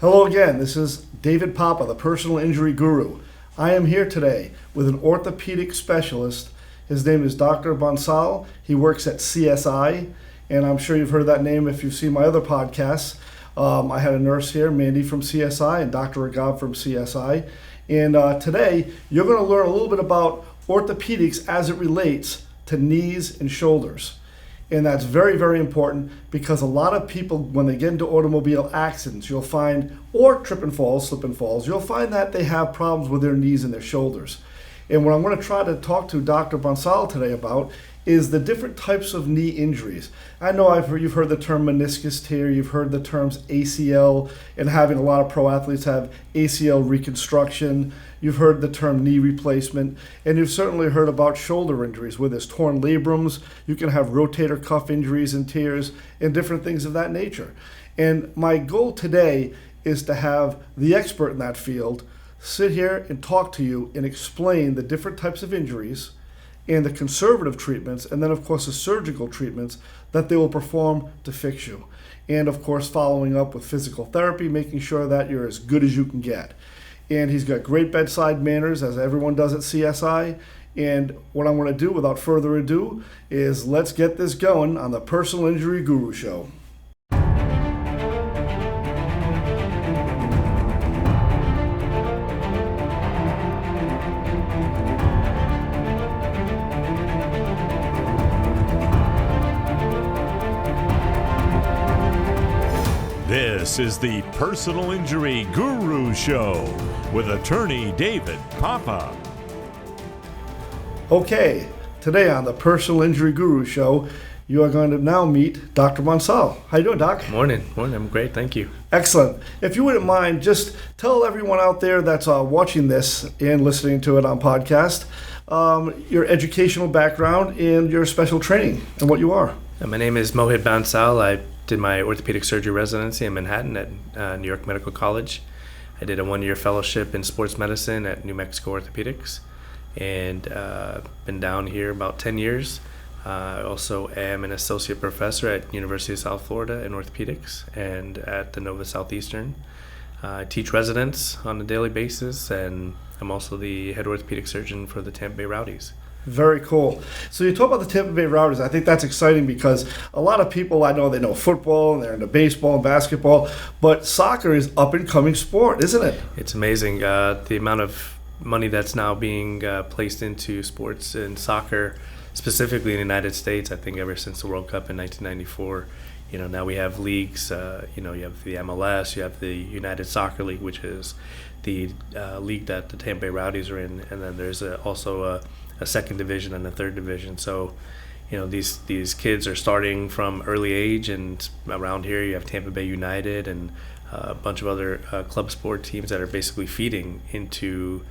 Hello again, this is David Papa, the personal injury guru. I am here today with an orthopedic specialist. His name is Dr. Bansal. He works at CSI, and I'm sure you've heard that name if you've seen my other podcasts. I had a nurse here, Mandy from CSI, and Dr. Raghav from CSI. And today, you're going to learn a little bit about orthopedics as it relates to knees and shoulders. And that's very, very important because a lot of people, when they get into automobile accidents, you'll find, or trip and falls, slip and falls, you'll find that they have problems with their knees and their shoulders. And what I'm going to try to talk to Dr. Bansal today about is the different types of knee injuries. I know you've heard the term meniscus tear, you've heard the terms ACL, and having a lot of pro athletes have ACL reconstruction. You've heard the term knee replacement, and you've certainly heard about shoulder injuries where there's torn labrums. You can have rotator cuff injuries and tears and different things of that nature. And my goal today is to have the expert in that field sit here and talk to you and explain the different types of injuries and the conservative treatments, and then of course the surgical treatments that they will perform to fix you. And of course following up with physical therapy, making sure that you're as good as you can get. And he's got great bedside manners, as everyone does at CSI. And what I'm going to do without further ado is let's get this going on the Personal Injury Guru Show. This is the Personal Injury Guru Show with attorney David Papa. Okay, today on the Personal Injury Guru Show, you are going to now meet Dr. Bansal. How you doing, Doc? Morning. I'm great, thank you. Excellent. If you wouldn't mind, just tell everyone out there that's watching this and listening to it on podcast, your educational background and your special training and what you are. My name is Mohit Bansal. I did my orthopedic surgery residency in Manhattan at New York Medical College. I did a one-year fellowship in sports medicine at New Mexico Orthopedics, and been down here about 10 years. I also am an associate professor at University of South Florida in orthopedics and at the Nova Southeastern. I teach residents on a daily basis, and I'm also the head orthopedic surgeon for the Tampa Bay Rowdies. Very cool. So you talk about the Tampa Bay Rowdies. I think that's exciting because a lot of people I know, they know football and they're into baseball and basketball, but soccer is up and coming sport, isn't it? It's amazing the amount of money that's now being placed into sports and soccer, specifically in the United States. I think ever since the World Cup in 1994, now we have leagues. You have the MLS, you have the United Soccer League, which is the league that the Tampa Bay Rowdies are in, and then there's also a second division and a third division. So, these kids are starting from early age, and around here you have Tampa Bay United and a bunch of other club sport teams that are basically feeding into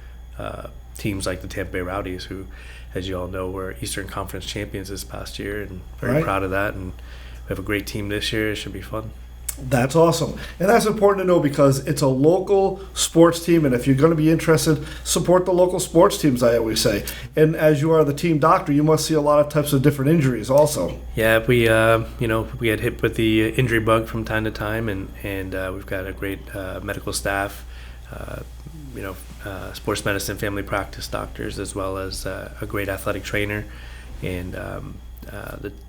teams like the Tampa Bay Rowdies, who, as you all know, were Eastern Conference champions this past year, and very proud of that. And we have a great team this year. It should be fun. That's awesome. And that's important to know because it's a local sports team, and if you're going to be interested, support the local sports teams, I always say. And as you are the team doctor, you must see a lot of types of different injuries also. Yeah, we get hit with the injury bug from time to time, and we've got a great medical staff, sports medicine, family practice doctors, as well as a great athletic trainer. And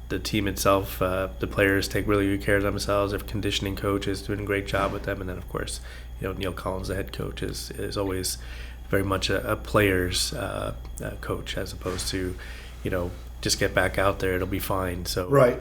the team itself, the players take really good care of themselves. Their conditioning coach is doing a great job with them, and then of course, Neil Collins, the head coach, is always very much a player's coach, as opposed to, just get back out there, it'll be fine. So right.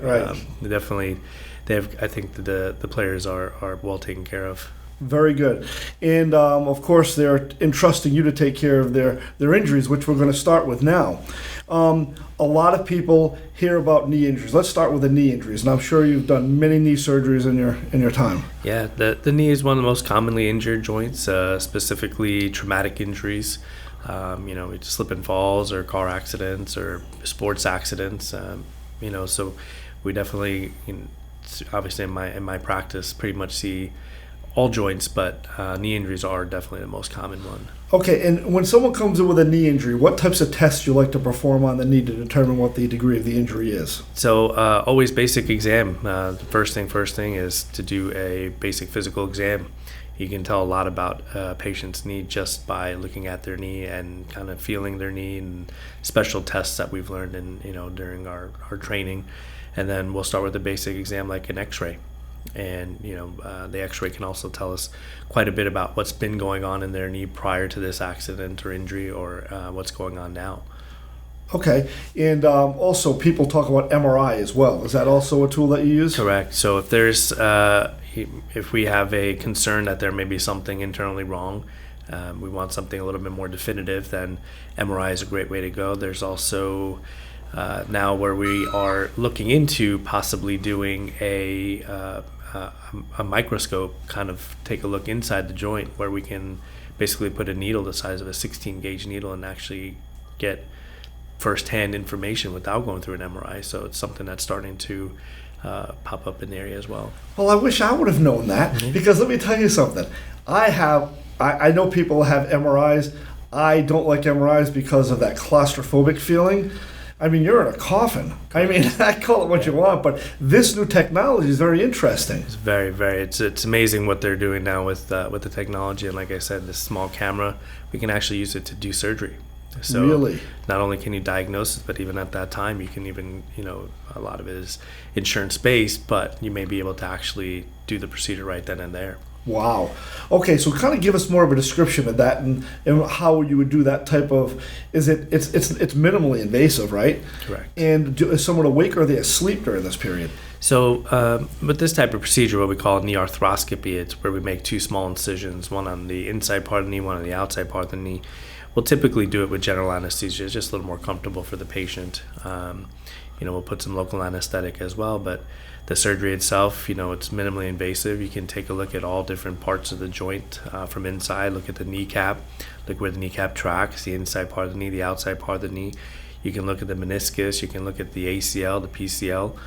Definitely, I think the players are well taken care of. Very good. And of course, they're entrusting you to take care of their injuries, which we're going to start with now. A lot of people hear about knee injuries. Let's start with the knee injuries, and I'm sure you've done many knee surgeries in your time. Yeah, the knee is one of the most commonly injured joints, specifically traumatic injuries. Slip and falls or car accidents or sports accidents. So we definitely, obviously in my practice, pretty much see all joints, but knee injuries are definitely the most common one. Okay, and when someone comes in with a knee injury, what types of tests do you like to perform on the knee to determine what the degree of the injury is? So always basic exam. The first thing is to do a basic physical exam. You can tell a lot about a patient's knee just by looking at their knee and kind of feeling their knee, and special tests that we've learned during our training. And then we'll start with a basic exam like an x-ray. And the x-ray can also tell us quite a bit about what's been going on in their knee prior to this accident or injury, or what's going on now. Okay, and also people talk about MRI as well. Is that also a tool that you use? Correct. So if there's if we have a concern that there may be something internally wrong, we want something a little bit more definitive, then MRI is a great way to go. There's also now where we are looking into possibly doing a microscope, kind of take a look inside the joint, where we can basically put a needle the size of a 16 gauge needle and actually get firsthand information without going through an MRI. So it's something that's starting to pop up in the area as well. Well, I wish I would have known that, because let me tell you something. I know people have MRIs. I don't like MRIs because of that claustrophobic feeling. I mean, you're in a coffin. I mean, I call it what you want, but this new technology is very interesting. It's it's amazing what they're doing now with the technology. And like I said, this small camera, we can actually use it to do surgery. So really? Not only can you diagnose it, but even at that time, you can even, a lot of it is insurance based, but you may be able to actually do the procedure right then and there. Wow. Okay, so kind of give us more of a description of that and how you would do that type of. It's minimally invasive, right? Correct. And is someone awake, or are they asleep during this period? So with this type of procedure, what we call knee arthroscopy, it's where we make two small incisions, one on the inside part of the knee, one on the outside part of the knee. We'll typically do it with general anesthesia. It's just a little more comfortable for the patient. We'll put some local anesthetic as well, but the surgery itself, it's minimally invasive. You can take a look at all different parts of the joint from inside, look at the kneecap, look where the kneecap tracks, the inside part of the knee, the outside part of the knee. You can look at the meniscus, you can look at the ACL, the PCL,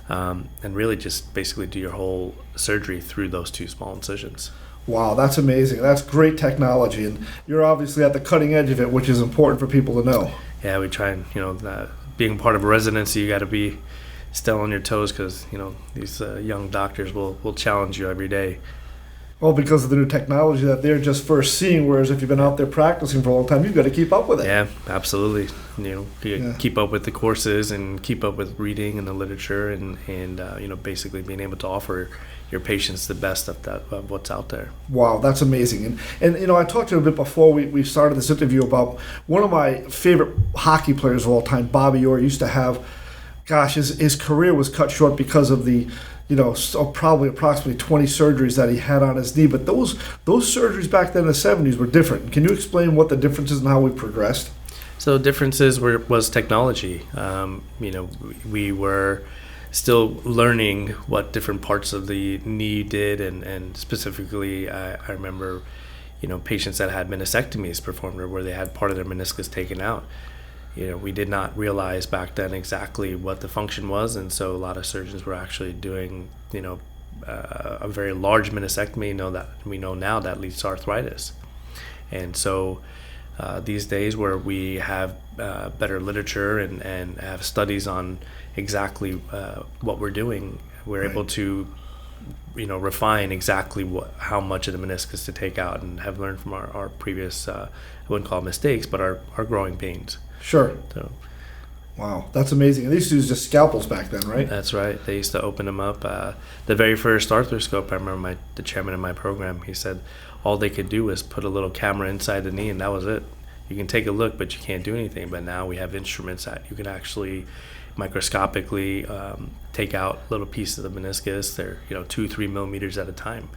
and really just basically do your whole surgery through those two small incisions. Wow, that's amazing. That's great technology, and you're obviously at the cutting edge of it, which is important for people to know. Yeah, we try and, being part of a residency, you got to be still on your toes, because, these young doctors will challenge you every day. Well, because of the new technology that they're just first seeing, whereas if you've been out there practicing for a long time, you've got to keep up with it. Yeah, absolutely. Keep up with the courses and keep up with reading and the literature and basically being able to offer your patients the best of what's out there. Wow, that's amazing. And I talked to you a bit before we started this interview about one of my favorite hockey players of all time, Bobby Orr. Used to have, his career was cut short because of the probably approximately 20 surgeries that he had on his knee. But those surgeries back then in the 70s were different. Can you explain what the difference is and how we progressed? So the differences was technology. We were still learning what different parts of the knee did, and specifically I remember patients that had meniscectomies performed, where they had part of their meniscus taken out. We did not realize back then exactly what the function was, and so a lot of surgeons were actually doing a very large meniscectomy. We know now that leads to arthritis. And so these days, where we have better literature and have studies on exactly what we're doing, we're able to refine exactly how much of the meniscus to take out, and have learned from our previous, I wouldn't call it mistakes, but our growing pains. Sure. So, wow, that's amazing. And they used to use just scalpels back then, right? That's right. They used to open them up. The very first arthroscope, I remember the chairman of my program, he said all they could do was put a little camera inside the knee, and that was it. You can take a look, but you can't do anything. But now we have instruments that you can actually microscopically take out little pieces of the meniscus. They're 2-3 millimeters at a time,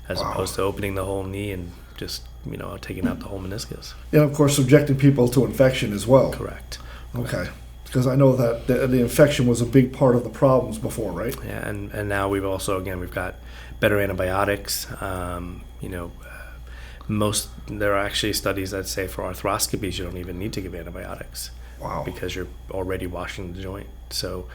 as opposed to opening the whole knee and just taking out the whole meniscus. And of course, subjecting people to infection as well. Correct. Okay. Because I know that the infection was a big part of the problems before, right? Yeah, and now we've got better antibiotics. There are actually studies that say for arthroscopies you don't even need to give antibiotics. Wow. Because you're already washing the joint. So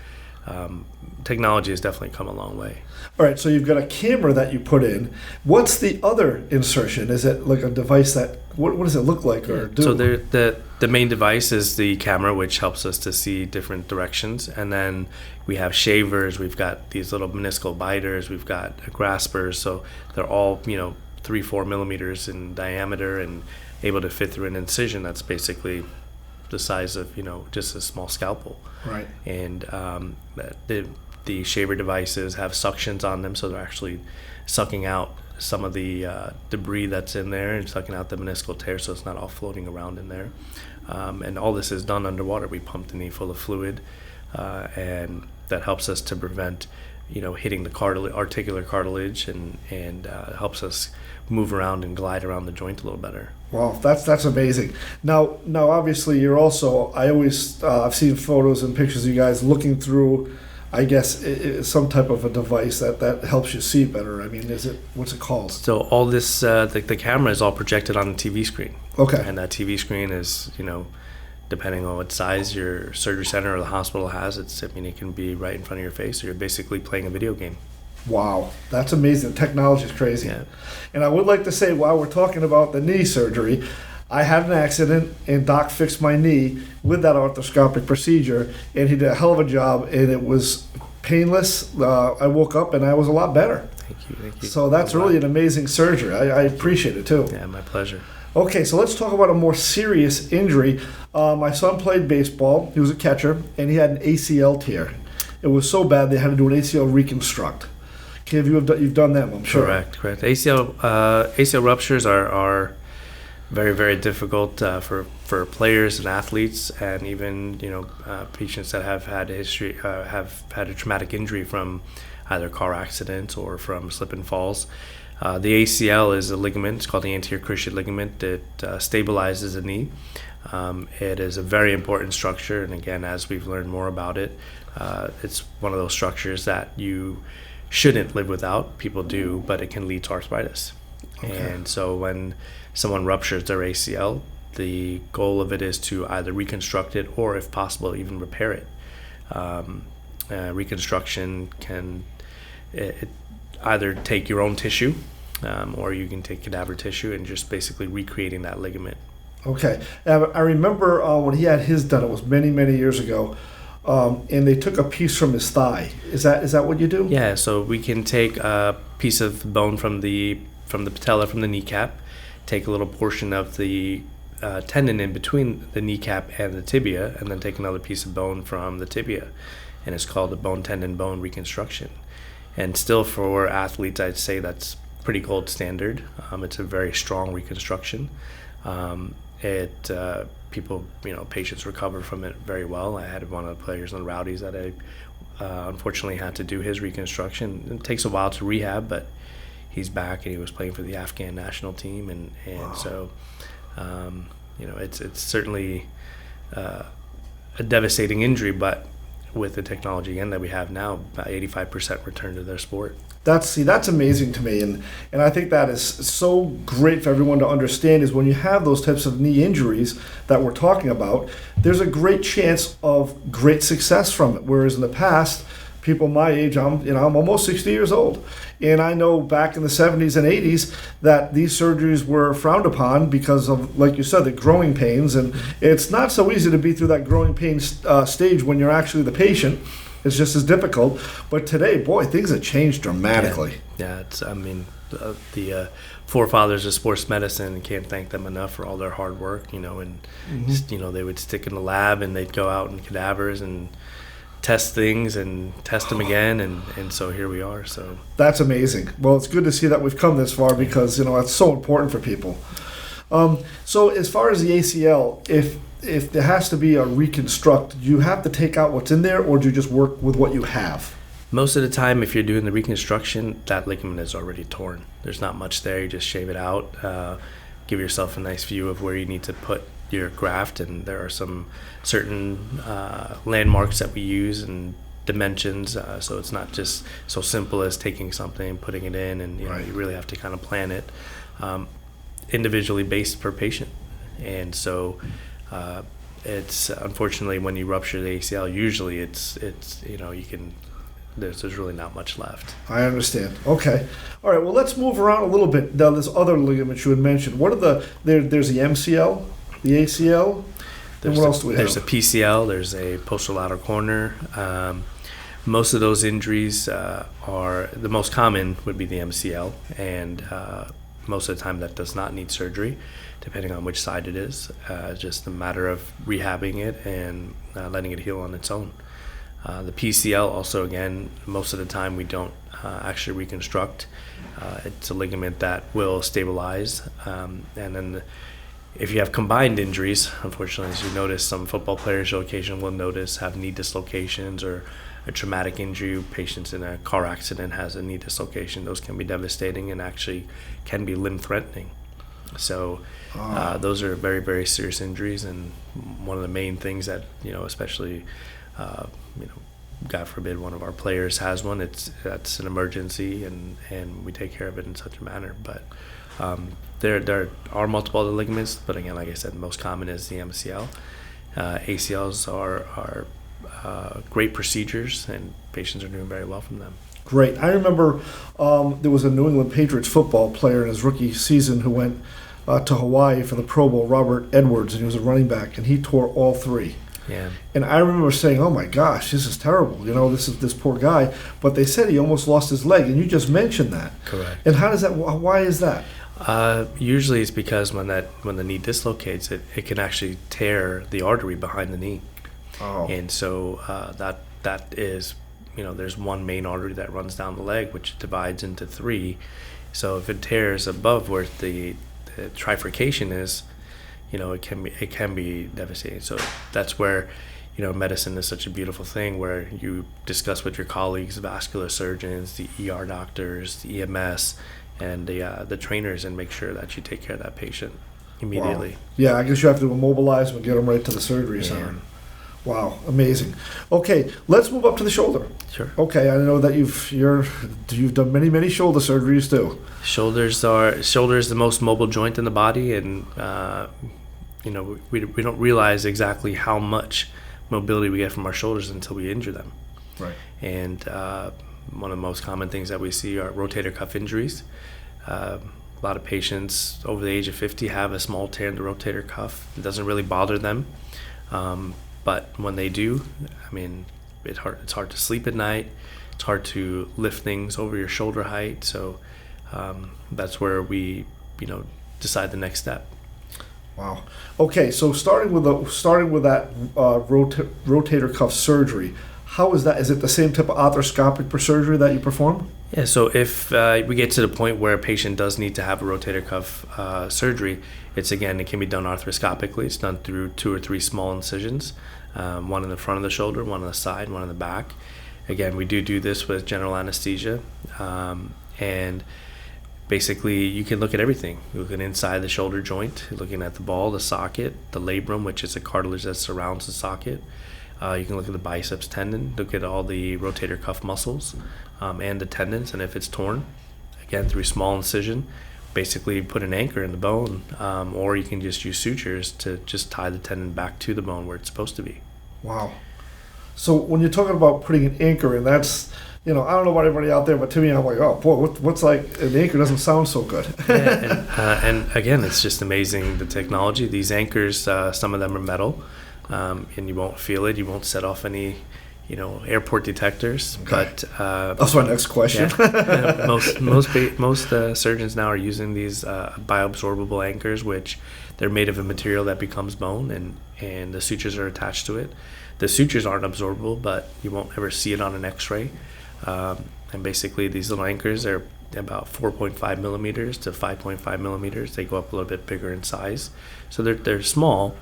technology has definitely come a long way. All right, so you've got a camera that you put in. What's the other insertion? Is it like a device that, what does it look like or do? So the main device is the camera, which helps us to see different directions. And then we have shavers, we've got these little meniscal biters, we've got graspers. So they're all, 3-4 millimeters in diameter and able to fit through an incision that's basically the size of, just a small scalpel. Right. And the shaver devices have suctions on them, so they're actually sucking out some of the debris that's in there and sucking out the meniscal tear, so it's not all floating around in there. And all this is done underwater. We pump the knee full of fluid, and that helps us to prevent, hitting the articular cartilage, and helps us move around and glide around the joint a little better. Wow, that's amazing. Now, obviously, you're also. I've seen photos and pictures of you guys looking through, I guess, some type of a device that helps you see better. I mean, what's it called? So all this, the camera is all projected on a TV screen. Okay. And that TV screen is, depending on what size your surgery center or the hospital has, it can be right in front of your face, so you're basically playing a video game. Wow, that's amazing. Technology is crazy. Yeah. And I would like to say, while we're talking about the knee surgery, I had an accident, and Doc fixed my knee with that arthroscopic procedure, and he did a hell of a job, and it was painless. I woke up, and I was a lot better. Thank you. So that's really an amazing surgery. I appreciate it, too. Yeah, my pleasure. Okay, so let's talk about a more serious injury. My son played baseball. He was a catcher, and he had an ACL tear. It was so bad they had to do an ACL reconstruct. Okay, you've done that, I'm sure. Correct. ACL ruptures are very, very difficult for players and athletes, and even patients that have had a traumatic injury from either car accidents or from slip and falls. The ACL is a ligament. It's called the anterior cruciate ligament. It stabilizes the knee. It is a very important structure, and again, as we've learned more about it, it's one of those structures that you shouldn't live without. People do, but it can lead to arthritis. Okay. And so when someone ruptures their ACL, the goal of it is to either reconstruct it or, if possible, even repair it. Reconstruction can either take your own tissue, or you can take cadaver tissue and just basically recreating that ligament. Okay. I remember when he had his done, it was many, many years ago, and they took a piece from his thigh. Is that what you do? Yeah, so we can take a piece of bone from the patella, from the kneecap, take a little portion of the tendon in between the kneecap and the tibia, and then take another piece of bone from the tibia, and it's called the bone tendon bone reconstruction. And still, for athletes, I'd say that's pretty gold standard. It's a very strong reconstruction. Patients recover from it very well. I had one of the players on the Rowdies that I unfortunately had to do his reconstruction. It takes a while to rehab, but he's back, and he was playing for the Afghan national team, and wow. So it's certainly a devastating injury, but with the technology again that we have now, about 85% return to their sport. That's amazing to me, and I think that is so great for everyone to understand, is when you have those types of knee injuries that we're talking about, there's a great chance of great success from it. Whereas in the past, people my age, I'm almost 60 years old, and I know back in the 70s and 80s that these surgeries were frowned upon because of, like you said, the growing pains, and it's not so easy to be through that growing pain stage when you're actually the patient. It's just as difficult. But today, boy, things have changed dramatically. Yeah, the forefathers of sports medicine, can't thank them enough for all their hard work, and mm-hmm. They would stick in the lab, and they'd go out in cadavers and test things and test them again, and so here we are. So that's amazing. Well, it's good to see that we've come this far, because that's so important for people. So as far as the ACL, if there has to be a reconstruct, do you have to take out what's in there, or do you just work with what you have? Most of the time, if you're doing the reconstruction, that ligament is already torn. There's not much there. You just shave it out, give yourself a nice view of where you need to put your graft, and there are some certain landmarks that we use and dimensions, so it's not just so simple as taking something and putting it in, and right. You really have to kind of plan it individually based per patient. And so it's unfortunately when you rupture the ACL, usually it's there's really not much left. I understand. Okay. All right. Well, let's move around a little bit. Now, this other ligament you had mentioned. What are there's the MCL, the ACL, and what else do we have? There's a PCL. There's a posterolateral corner. Most of those injuries are the most common would be the MCL, and most of the time that does not need surgery, depending on which side it is. Just a matter of rehabbing it and letting it heal on its own. The PCL also, again, most of the time we don't actually reconstruct. It's a ligament that will stabilize. And then if you have combined injuries, unfortunately, as you notice, some football players you'll occasionally will notice have knee dislocations, or a traumatic injury. Patients in a car accident has a knee dislocation. Those can be devastating and actually can be limb-threatening. So those are very, very serious injuries, and one of the main things that, especially God forbid one of our players has one, that's an emergency, and we take care of it in such a manner. But there are multiple other ligaments, but again, like I said, the most common is the MCL. ACLs are great procedures, and patients are doing very well from them. Great. I remember there was a New England Patriots football player in his rookie season who went to Hawaii for the Pro Bowl, Robert Edwards, and he was a running back, and he tore all three. Yeah. And I remember saying, "Oh my gosh, this is terrible! This poor guy." But they said he almost lost his leg, and you just mentioned that. Correct. And how does that? Why is that? Usually, it's because when the knee dislocates, it can actually tear the artery behind the knee. Oh. And so that is, there's one main artery that runs down the leg, which divides into three. So if it tears above where the trifurcation is, it can be devastating. So that's where, medicine is such a beautiful thing, where you discuss with your colleagues, vascular surgeons, the ER doctors, the EMS, and the trainers, and make sure that you take care of that patient immediately. Wow. Yeah, I guess you have to immobilize them and get them right to the surgery center. Wow, amazing. Okay, let's move up to the shoulder. Sure. Okay, I know that you've done many shoulder surgeries too. Shoulder is the most mobile joint in the body, and we don't realize exactly how much mobility we get from our shoulders until we injure them. Right. And one of the most common things that we see are rotator cuff injuries. A lot of patients over the age of 50 have a small tear in the rotator cuff. It doesn't really bother them. But when they do, it's hard to sleep at night. It's hard to lift things over your shoulder height. So that's where we, decide the next step. Wow. Okay, so starting with that rotator cuff surgery, how is that? Is it the same type of arthroscopic surgery that you perform? Yeah. So if we get to the point where a patient does need to have a rotator cuff surgery, it can be done arthroscopically. It's done through 2 or 3 small incisions, one in the front of the shoulder, one on the side, one in the back. Again, we do this with general anesthesia, and basically you can look at everything. You're looking inside the shoulder joint, you're looking at the ball, the socket, the labrum, which is a cartilage that surrounds the socket. You can look at the biceps tendon, look at all the rotator cuff muscles and the tendons, and if it's torn, again, through small incision, basically put an anchor in the bone, or you can just use sutures to just tie the tendon back to the bone where it's supposed to be. Wow. So when you're talking about putting an anchor in, that's, I don't know about everybody out there, but to me, I'm like, oh boy, what's like, an anchor doesn't sound so good. And again, it's just amazing, the technology. These anchors, some of them are metal, and you won't feel it. You won't set off any, airport detectors. Okay. But that's my next question. Yeah, most surgeons now are using these bioabsorbable anchors, which they're made of a material that becomes bone, and the sutures are attached to it. The sutures aren't absorbable, but you won't ever see it on an X-ray. And basically, these little anchors are about 4.5 millimeters to 5.5 millimeters. They go up a little bit bigger in size, so they're small.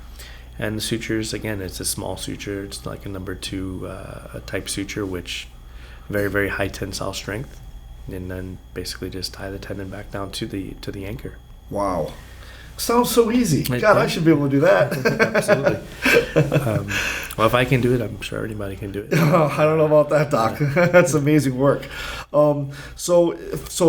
And the sutures, again, it's a small suture. It's like a number 2 type suture, which very, very high tensile strength, and then basically just tie the tendon back down to the anchor. Wow. Sounds so easy. God, I should be able to do that. Absolutely. Well, if I can do it, I'm sure anybody can do it. I don't know about that, Doc. That's amazing work. So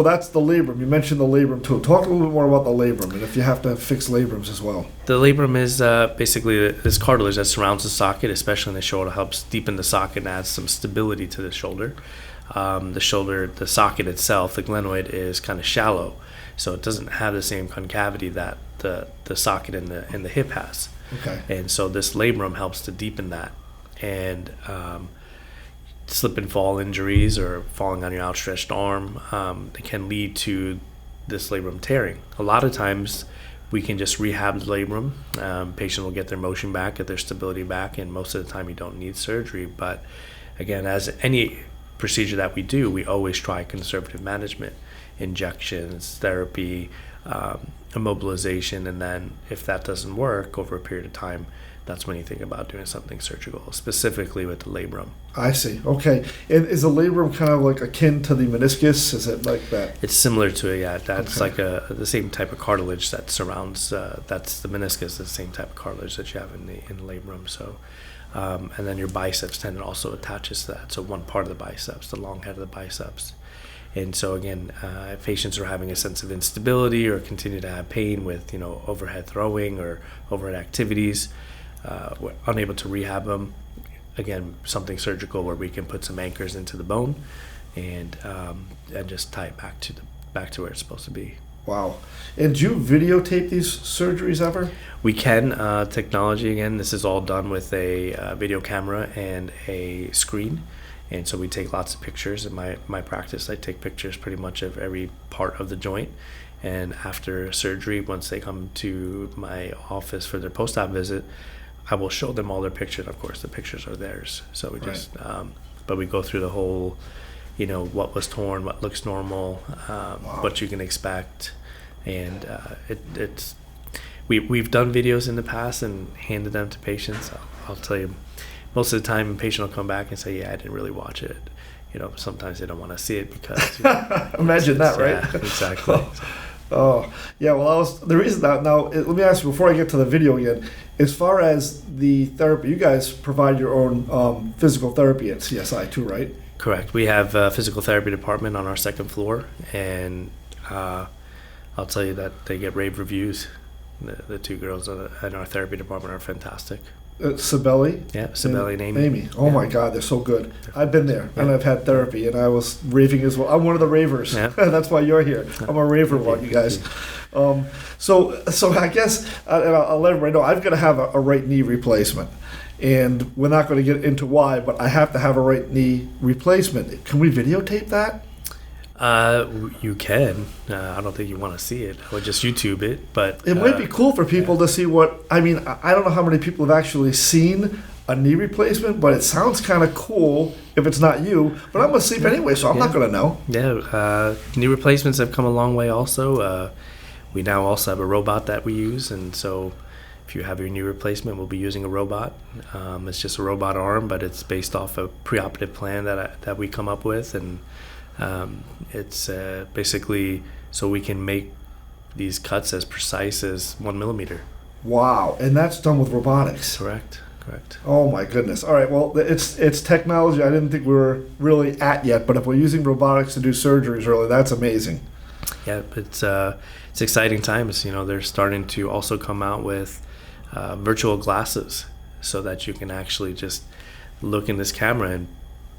that's the labrum. You mentioned the labrum too. Talk a little bit more about the labrum, and if you have to fix labrums as well. The labrum is basically this cartilage that surrounds the socket, especially in the shoulder, helps deepen the socket and adds some stability to the shoulder. The socket itself, the glenoid, is kind of shallow, so it doesn't have the same concavity that the socket in the hip has. Okay. And so this labrum helps to deepen that. And slip and fall injuries or falling on your outstretched arm, it can lead to this labrum tearing. A lot of times we can just rehab the labrum. Patient will get their motion back, get their stability back, and most of the time you don't need surgery. But again, as any procedure that we do, we always try conservative management, injections, therapy, immobilization, and then if that doesn't work over a period of time, that's when you think about doing something surgical, specifically with the labrum. I see. Okay. And is the labrum kind of like akin to the meniscus? Is it like that? It's similar to it, yeah. That's Okay. like the same type of cartilage that surrounds. That's the meniscus, the same type of cartilage that you have in the labrum. So, and then your biceps tendon also attaches to that. So one part of the biceps, the long head of the biceps. And so again, if patients are having a sense of instability or continue to have pain with overhead throwing or overhead activities, we're unable to rehab them. Again, something surgical where we can put some anchors into the bone and just tie it back to where it's supposed to be. Wow. And do you videotape these surgeries ever? We can. Technology, again, this is all done with a video camera and a screen. And so we take lots of pictures. In my practice, I take pictures pretty much of every part of the joint. And after surgery, once they come to my office for their post-op visit, I will show them all their pictures. Of course, the pictures are theirs. So we just, but we go through the whole, what was torn, what looks normal, what you can expect. And we've done videos in the past and handed them to patients. I'll tell you, most of the time, a patient will come back and say, "Yeah, I didn't really watch it." Sometimes they don't want to see it because imagine that, right? Yeah, exactly. Oh, yeah. Well, the reason that now. Let me ask you before I get to the video again. As far as the therapy, you guys provide your own physical therapy at CSI too, right? Correct. We have a physical therapy department on our second floor, and I'll tell you that they get rave reviews. The two girls in our therapy department are fantastic. Sabelli? Yeah, Sabelli and Amy. Amy. Oh, my God, they're so good. I've been there, and I've had therapy, and I was raving as well. I'm one of the ravers. Yeah. That's why you're here. I'm a raver about you guys. So I guess, and I'll let everybody know, I've got to have a right knee replacement. And we're not going to get into why, but I have to have a right knee replacement. Can we videotape that? You can. I don't think you want to see it. I would just YouTube it, but It might be cool for people to see what, I don't know how many people have actually seen a knee replacement, but it sounds kind of cool if it's not you. But I'm asleep anyway, so I'm not going to know. Yeah, knee replacements have come a long way also. We now also have a robot that we use, and so if you have your knee replacement, we'll be using a robot. It's just a robot arm, but it's based off a preoperative plan that we come up with, and it's basically so we can make these cuts as precise as 1 millimeter. Wow, and that's done with robotics. Correct. Oh my goodness. All right, well, it's technology I didn't think we were really at yet, but if we're using robotics to do surgeries, really, that's amazing. Yeah, it's exciting times. They're starting to also come out with virtual glasses so that you can actually just look in this camera and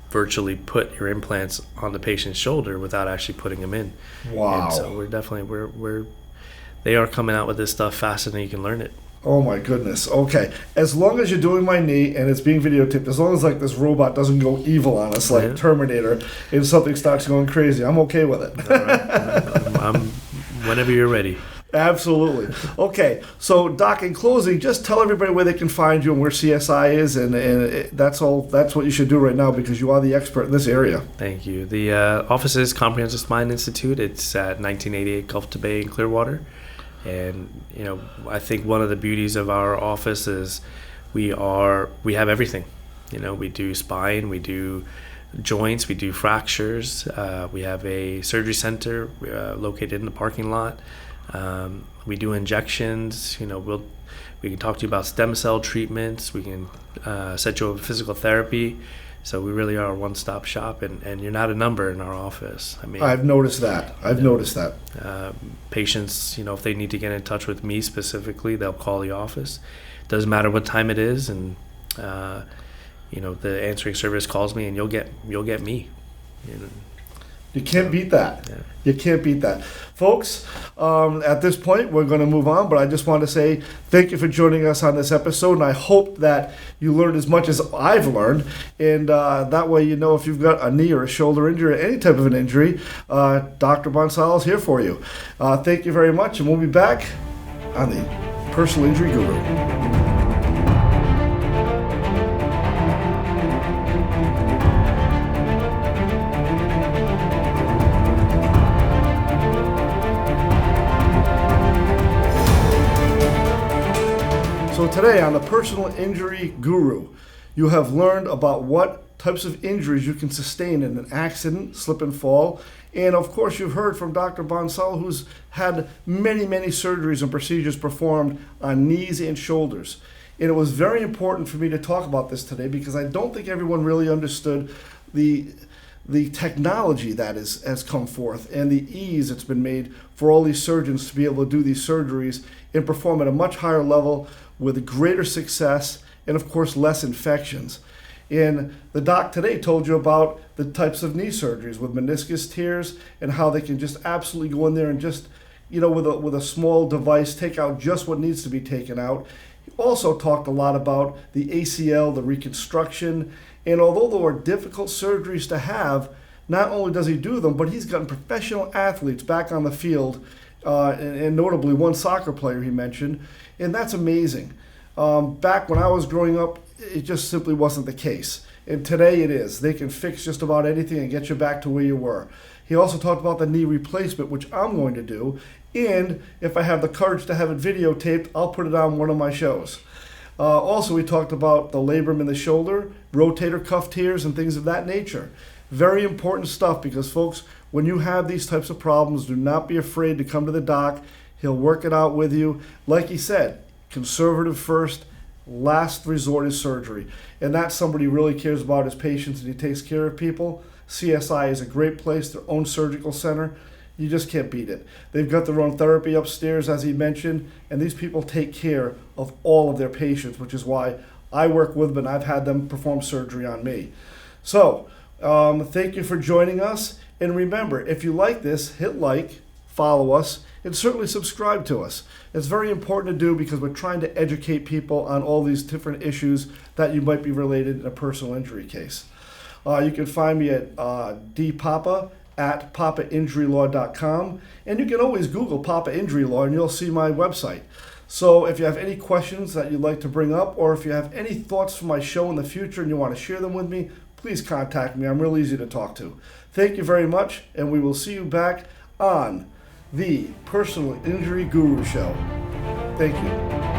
virtually put your implants on the patient's shoulder without actually putting them in. Wow. And so they are coming out with this stuff faster than you can learn it. Oh my goodness. Okay. As long as you're doing my knee and it's being videotaped, as long as this robot doesn't go evil on us like Terminator and something starts going crazy, I'm okay with it. All right. I'm whenever you're ready. Absolutely. Okay. So, Doc, in closing, just tell everybody where they can find you and where CSI is, and that's all. That's what you should do right now because you are the expert in this area. Thank you. The office is Comprehensive Spine Institute. It's at 1988 Gulf to Bay in Clearwater. And, I think one of the beauties of our office is we have everything. We do spine, we do joints. We do fractures. We have a surgery center located in the parking lot. We do injections. We can talk to you about stem cell treatments. We can set you up with physical therapy. So we really are a one-stop shop, and you're not a number in our office. I've noticed that. Patients, if they need to get in touch with me specifically, they'll call the office. Doesn't matter what time it is, and the answering service calls me, and you'll get me. You can't beat that. Yeah. You can't beat that. Folks, at this point, we're going to move on, but I just want to say thank you for joining us on this episode, and I hope that you learned as much as I've learned, and that way if you've got a knee or a shoulder injury or any type of an injury, Dr. Bansal is here for you. Thank you very much, and we'll be back on the Personal Injury Guru. So today on the Personal Injury Guru, you have learned about what types of injuries you can sustain in an accident, slip and fall, and of course you've heard from Dr. Bansal, who's had many surgeries and procedures performed on knees and shoulders. And it was very important for me to talk about this today because I don't think everyone really understood the technology that has come forth and the ease it's been made for all these surgeons to be able to do these surgeries and perform at a much higher level with greater success and, of course, less infections. And the doc today told you about the types of knee surgeries with meniscus tears and how they can just absolutely go in there and just, with a small device, take out just what needs to be taken out. He also talked a lot about the ACL, the reconstruction, and although there were difficult surgeries to have, not only does he do them, but he's gotten professional athletes back on the field, and notably one soccer player he mentioned, and that's amazing. Back when I was growing up, it just simply wasn't the case. And today it is. They can fix just about anything and get you back to where you were. He also talked about the knee replacement, which I'm going to do, and if I have the courage to have it videotaped, I'll put it on one of my shows. Also, we talked about the labrum in the shoulder, rotator cuff tears, and things of that nature. Very important stuff because, folks, when you have these types of problems, do not be afraid to come to the doc. He'll work it out with you. Like he said, conservative first, last resort is surgery. And that's somebody who really cares about his patients and he takes care of people. CSI is a great place, their own surgical center. You just can't beat it. They've got their own therapy upstairs, as he mentioned, and these people take care of all of their patients, which is why I work with them and I've had them perform surgery on me. So, thank you for joining us. And remember, if you like this, hit like, follow us, and certainly subscribe to us. It's very important to do because we're trying to educate people on all these different issues that you might be related in a personal injury case. You can find me at dpapa at papainjurylaw.com, and you can always Google Papa Injury Law and you'll see my website. So if you have any questions that you'd like to bring up, or if you have any thoughts for my show in the future and you want to share them with me, please contact me. I'm real easy to talk to. Thank you very much, and we will see you back on the Personal Injury Guru Show. Thank you.